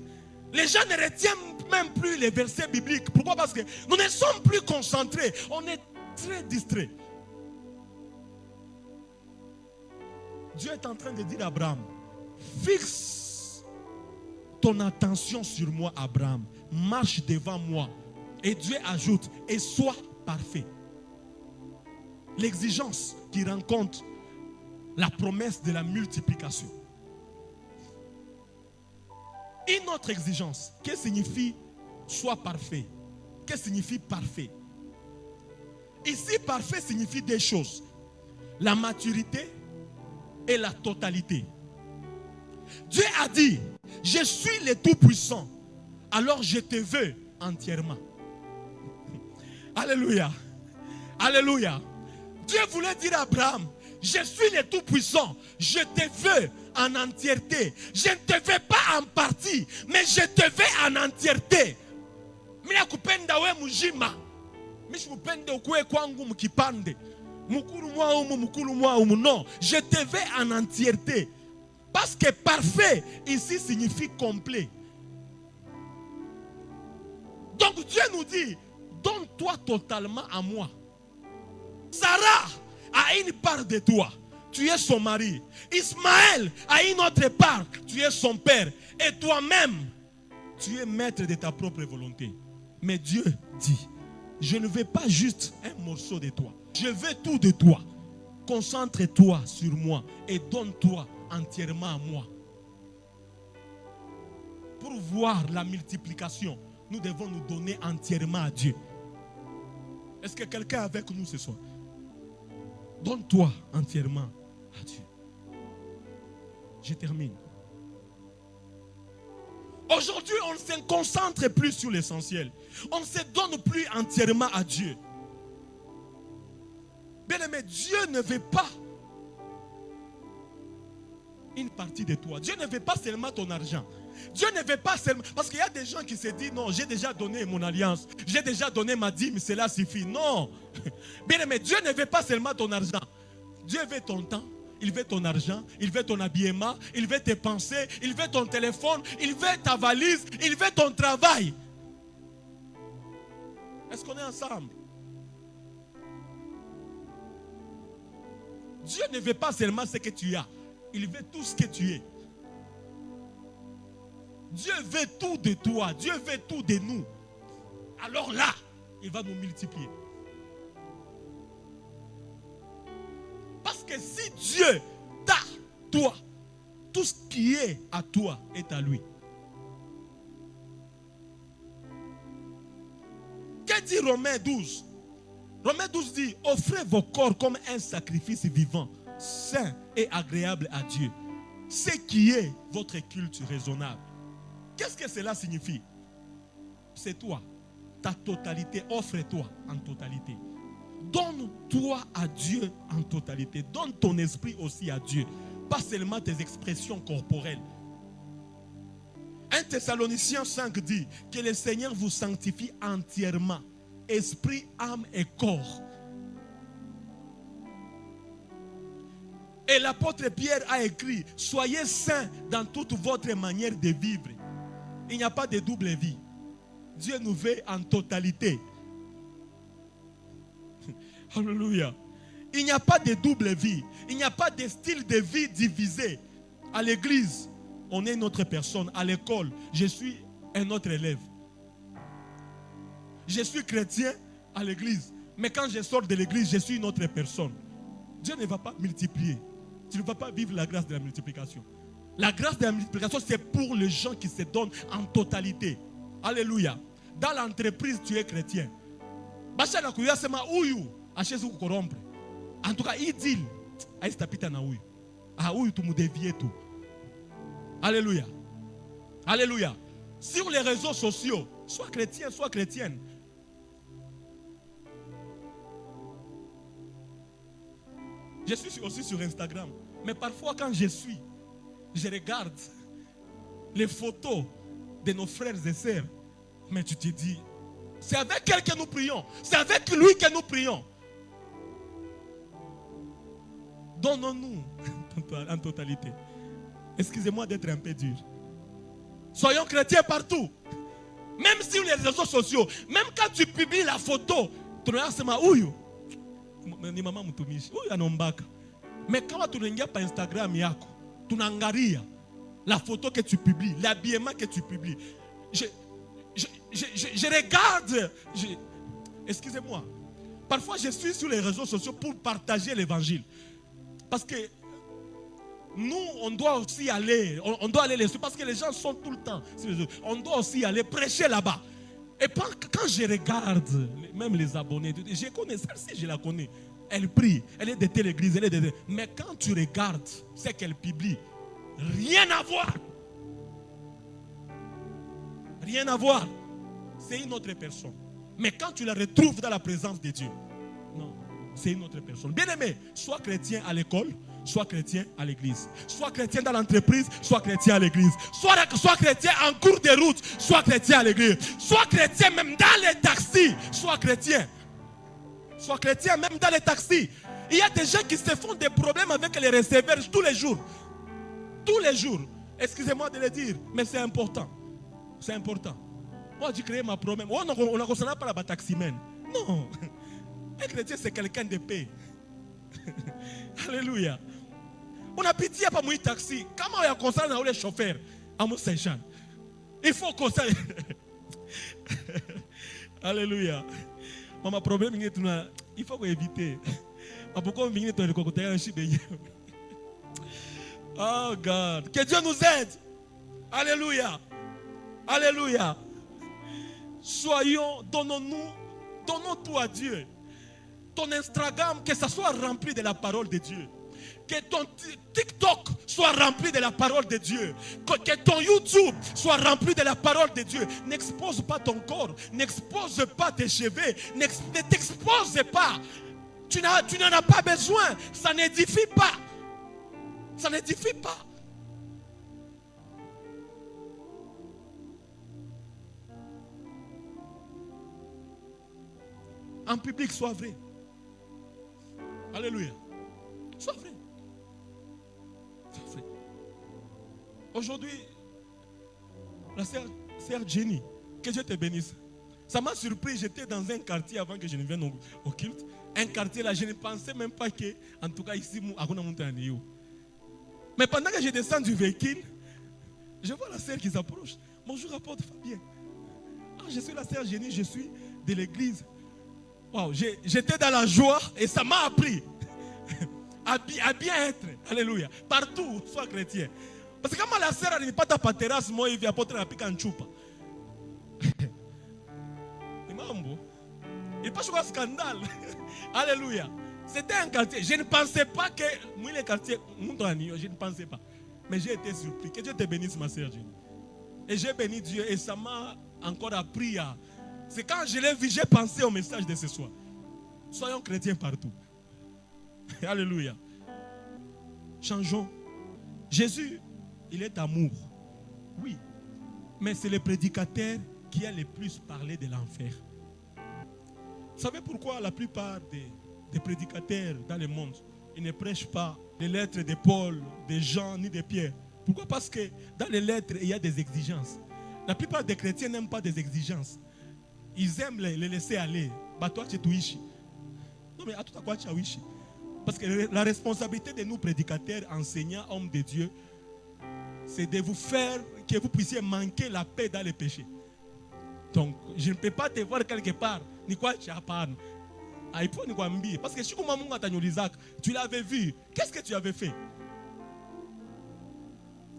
Les gens ne retiennent même plus les versets bibliques. Pourquoi? Parce que nous ne sommes plus concentrés. On est très distraits. Dieu est en train de dire à Abraham, fixe ton attention sur moi, Abraham. Marche devant moi. Et Dieu ajoute, et sois parfait. L'exigence qui rencontre la promesse de la multiplication. Une autre exigence, qu'est-ce que signifie sois parfait? Qu'est-ce que signifie parfait? Ici, parfait signifie deux choses. La maturité et la totalité. Dieu a dit, je suis le Tout-Puissant, alors je te veux entièrement. Alléluia. Alléluia. Dieu voulait dire à Abraham, je suis le Tout-Puissant, je te veux en entièreté. Je ne te veux pas en partie, mais je te veux en entièreté. Mina kupenda we mujima. Mishi kupende ukwe kwangu mkipande. Mukulu mwa umu. Non, je te veux en entièreté. Parce que parfait ici signifie complet. Donc Dieu nous dit, donne-toi totalement à moi. Sarah a une part de toi. Tu es son mari. Ismaël a une autre part. Tu es son père. Et toi-même, tu es maître de ta propre volonté. Mais Dieu dit, je ne veux pas juste un morceau de toi. Je veux tout de toi. Concentre-toi sur moi et donne-toi entièrement à moi. Pour voir la multiplication, nous devons nous donner entièrement à Dieu. Est-ce que quelqu'un est avec nous ce soir? Donne-toi entièrement à Dieu. Je termine. Aujourd'hui, on ne se concentre plus sur l'essentiel. On ne se donne plus entièrement à Dieu. Bien aimé, Dieu ne veut pas une partie de toi. Dieu ne veut pas seulement ton argent. Dieu ne veut pas seulement... Parce qu'il y a des gens qui se disent, non, j'ai déjà donné mon alliance. J'ai déjà donné ma dîme, cela suffit. Non. Bien aimé, Dieu ne veut pas seulement ton argent. Dieu veut ton temps. Il veut ton argent, il veut ton habillement, il veut tes pensées, il veut ton téléphone, il veut ta valise, il veut ton travail. Est-ce qu'on est ensemble? Dieu ne veut pas seulement ce que tu as, il veut tout ce que tu es. Dieu veut tout de toi, Dieu veut tout de nous. Alors là, il va nous multiplier. Parce que si Dieu t'a, toi, tout ce qui est à toi est à lui. Que dit Romains 12? Romains 12 dit, offrez vos corps comme un sacrifice vivant, saint et agréable à Dieu. Ce qui est votre culte raisonnable. Qu'est-ce que cela signifie? C'est toi, ta totalité, offre-toi en totalité. Donne-toi à Dieu en totalité. Donne ton esprit aussi à Dieu. Pas seulement tes expressions corporelles. 1 Thessaloniciens 5 dit que le Seigneur vous sanctifie entièrement. Esprit, âme et corps. Et l'apôtre Pierre a écrit, soyez saints dans toute votre manière de vivre. Il n'y a pas de double vie. Dieu nous veut en totalité. Alléluia. Il n'y a pas de double vie. Il n'y a pas de style de vie divisé. À l'église, on est une autre personne. À l'école, je suis un autre élève. Je suis chrétien à l'église. Mais quand je sors de l'église, je suis une autre personne. Dieu ne va pas multiplier. Tu ne vas pas vivre la grâce de la multiplication. La grâce de la multiplication, c'est pour les gens qui se donnent en totalité. Alléluia. Dans l'entreprise, tu es chrétien. En tout cas, il dit, alléluia. Alléluia. Sur les réseaux sociaux, sois chrétien, sois chrétienne. Je suis aussi sur Instagram. Mais parfois, quand je regarde les photos de nos frères et sœurs. Mais tu te dis, c'est avec elle que nous prions. C'est avec lui que nous prions. Donnons-nous en totalité. Excusez-moi d'être un peu dur. Soyons chrétiens partout. Même sur les réseaux sociaux. Même quand tu publies la photo. Mais quand tu regardes par Instagram, tu n'angaria la photo que tu publies, l'habillement que tu publies. Je regarde. Excusez-moi. Parfois, je suis sur les réseaux sociaux pour partager l'évangile. Parce que nous, on doit aussi aller. On doit aller là-dessus. Parce que les gens sont tout le temps sur les réseaux. On doit aussi aller prêcher là-bas. Et quand je regarde, même les abonnés, je connais celle-ci, je la connais. Elle prie, elle est de telle église, mais quand tu regardes ce qu'elle publie, rien à voir. Rien à voir. C'est une autre personne. Mais quand tu la retrouves dans la présence de Dieu, non, c'est une autre personne. Bien-aimé, sois chrétien à l'école, sois chrétien à l'église. Sois chrétien dans l'entreprise, sois chrétien à l'église. Sois chrétien en cours de route, sois chrétien à l'église. Sois chrétien même dans les taxis, sois chrétien. Sois chrétien même dans les taxis. Il y a des gens qui se font des problèmes avec les receveurs tous les jours. Tous les jours. Excusez-moi de le dire, mais c'est important. C'est important. Moi, j'ai créé ma promesse. On ne concerne pas la taximène. Non. Un chrétien, c'est quelqu'un de paix. Alléluia. On a pitié pour mon taxi. Comment on a concerné les chauffeurs à mon Saint-Jean? Il faut concerner. Alléluia. Mon problème, il faut éviter. Pourquoi on vient de côté? Oh God. Que Dieu nous aide. Alléluia. Alléluia. Donnons tout à Dieu. Ton Instagram, que ça soit rempli de la parole de Dieu. Que ton TikTok soit rempli de la parole de Dieu. Que ton YouTube soit rempli de la parole de Dieu. N'expose pas ton corps. N'expose pas tes cheveux. Ne t'expose pas. Tu n'en as pas besoin. Ça n'édifie pas. Ça n'édifie pas. En public, sois vrai. Alléluia. Sois vrai. Sois vrai. Aujourd'hui, la sœur Jenny, que Dieu te bénisse. Ça m'a surpris, j'étais dans un quartier avant que je ne vienne au culte. Un quartier là, je ne pensais même pas que, en tout cas ici, mais pendant que je descends du véhicule, je vois la sœur qui s'approche. Bonjour, apôtre Fabien. Ah, je suis la sœur Jenny, je suis de l'église. Wow, j'étais dans la joie et ça m'a appris à bien être. Alléluia. Partout, sois chrétien. Parce que quand la sœur n'est pas ta terrasse, moi, il vient apporter la pique en choupa. Il n'est pas sur un scandale. Alléluia. C'était un quartier. Je ne pensais pas que moi, le quartier, je ne pensais pas. Mais j'ai été surpris. Que Dieu te bénisse, ma sœur Jenny. Et j'ai béni Dieu et ça m'a encore appris à. C'est quand je l'ai vu, j'ai pensé au message de ce soir. Soyons chrétiens partout. Alléluia. Changeons. Jésus, il est amour. Oui. Mais c'est le prédicateur qui a le plus parlé de l'enfer. Vous savez pourquoi la plupart des prédicateurs dans le monde, ils ne prêchent pas les lettres de Paul, de Jean, ni de Pierre? Pourquoi? Parce que dans les lettres, il y a des exigences. La plupart des chrétiens n'aiment pas des exigences. Ils aiment les laisser aller. Bah toi, tu es touichi. Non, mais à tout à quoi tu as wishi? Parce que la responsabilité de nous prédicateurs, enseignants, hommes de Dieu, c'est de vous faire que vous puissiez manquer la paix dans les péchés. Donc, je ne peux pas te voir quelque part. Ni quoi tu as pas. Parce que si tu l'avais vu, qu'est-ce que tu avais fait?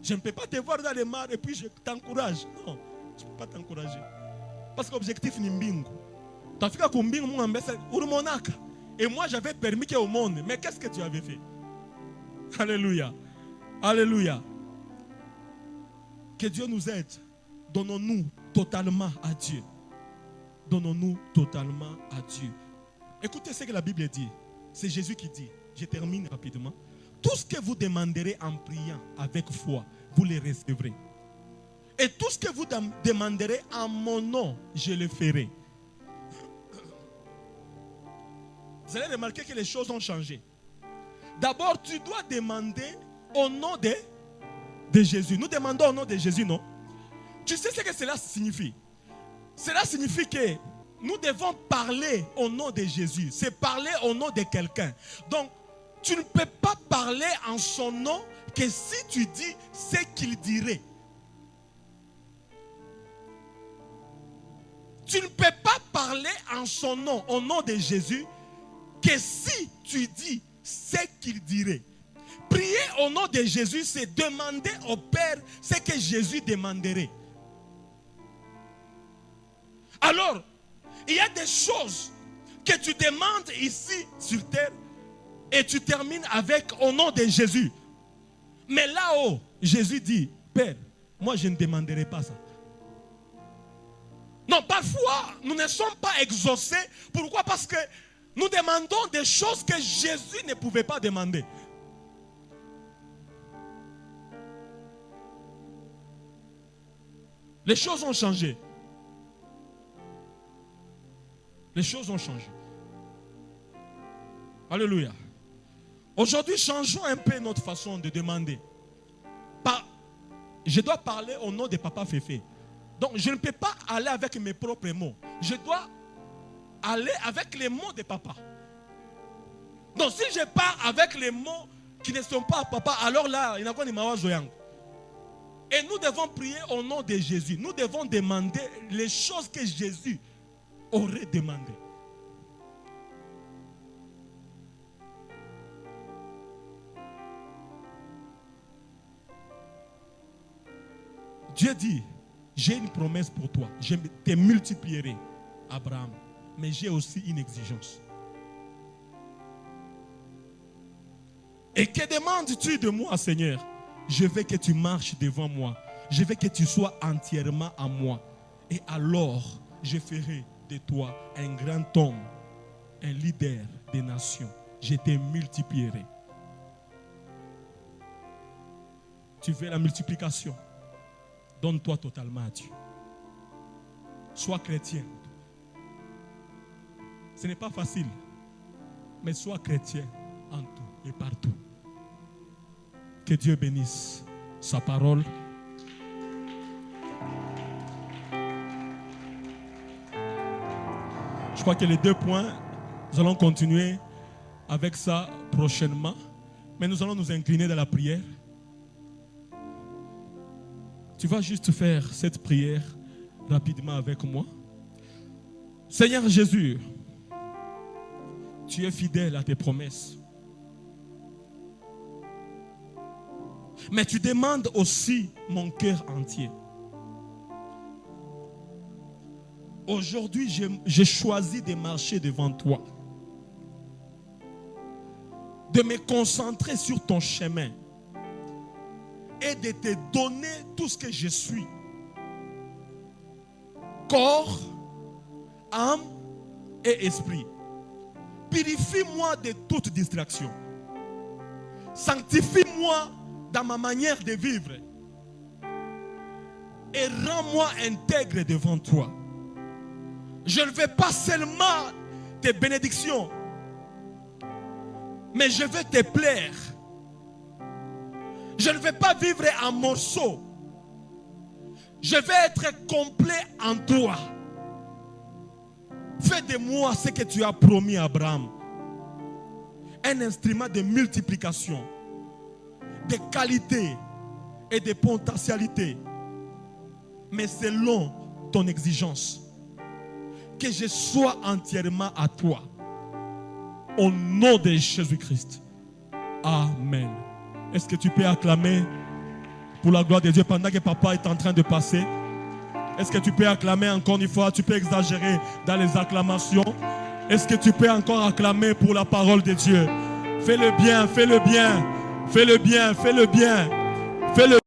Je ne peux pas te voir dans les mares et puis je t'encourage. Non, je ne peux pas t'encourager. Parce que l'objectif n'est pas. Tu as fait que et moi j'avais permis au monde. Mais qu'est-ce que tu avais fait? Alléluia. Alléluia. Que Dieu nous aide. Donnons-nous totalement à Dieu. Donnons-nous totalement à Dieu. Écoutez ce que la Bible dit. C'est Jésus qui dit. Je termine rapidement. Tout ce que vous demanderez en priant avec foi, vous le recevrez. Et tout ce que vous demanderez en mon nom, je le ferai. Vous allez remarquer que les choses ont changé. D'abord, tu dois demander au nom de Jésus. Nous demandons au nom de Jésus, non? Tu sais ce que cela signifie? Cela signifie que nous devons parler au nom de Jésus. C'est parler au nom de quelqu'un. Donc, tu ne peux pas parler en son nom que si tu dis ce qu'il dirait. Tu ne peux pas parler en son nom, au nom de Jésus, que si tu dis ce qu'il dirait. Prier au nom de Jésus, c'est demander au Père ce que Jésus demanderait. Alors, il y a des choses que tu demandes ici sur terre et tu termines avec au nom de Jésus. Mais là-haut, Jésus dit, Père, moi je ne demanderai pas ça. Non, parfois, nous ne sommes pas exaucés. Pourquoi? Parce que nous demandons des choses que Jésus ne pouvait pas demander. Les choses ont changé. Les choses ont changé. Alléluia. Aujourd'hui, changeons un peu notre façon de demander. Je dois parler au nom de Papa Féfé. Donc, je ne peux pas aller avec mes propres mots. Je dois aller avec les mots de Papa. Donc, si je pars avec les mots qui ne sont pas à Papa, alors là, il n'y a pas de mawazoyang. Et nous devons prier au nom de Jésus. Nous devons demander les choses que Jésus aurait demandées. Dieu dit, j'ai une promesse pour toi. Je te multiplierai, Abraham. Mais j'ai aussi une exigence. Et que demandes-tu de moi, Seigneur? Je veux que tu marches devant moi. Je veux que tu sois entièrement à moi. Et alors, je ferai de toi un grand homme, un leader des nations. Je te multiplierai. Tu veux la multiplication? Donne-toi totalement à Dieu. Sois chrétien. Ce n'est pas facile, mais sois chrétien en tout et partout. Que Dieu bénisse sa parole. Je crois que les 2 points, nous allons continuer avec ça prochainement. Mais nous allons nous incliner dans la prière. Tu vas juste faire cette prière rapidement avec moi. Seigneur Jésus, tu es fidèle à tes promesses. Mais tu demandes aussi mon cœur entier. Aujourd'hui, j'ai choisi de marcher devant toi. De me concentrer sur ton chemin. Et de te donner tout ce que je suis. Corps, âme et esprit. Purifie-moi de toute distraction. Sanctifie-moi dans ma manière de vivre. Et rends-moi intègre devant toi. Je ne veux pas seulement tes bénédictions, mais je veux te plaire. Je ne veux pas vivre en morceaux. Je veux être complet en toi. Fais de moi ce que tu as promis à Abraham. Un instrument de multiplication, de qualité et de potentialité. Mais selon ton exigence. Que je sois entièrement à toi. Au nom de Jésus-Christ. Amen. Est-ce que tu peux acclamer pour la gloire de Dieu pendant que papa est en train de passer? Est-ce que tu peux acclamer encore une fois? Tu peux exagérer dans les acclamations. Est-ce que tu peux encore acclamer pour la parole de Dieu? Fais le bien, fais le bien, fais le bien, fais le bien, fais le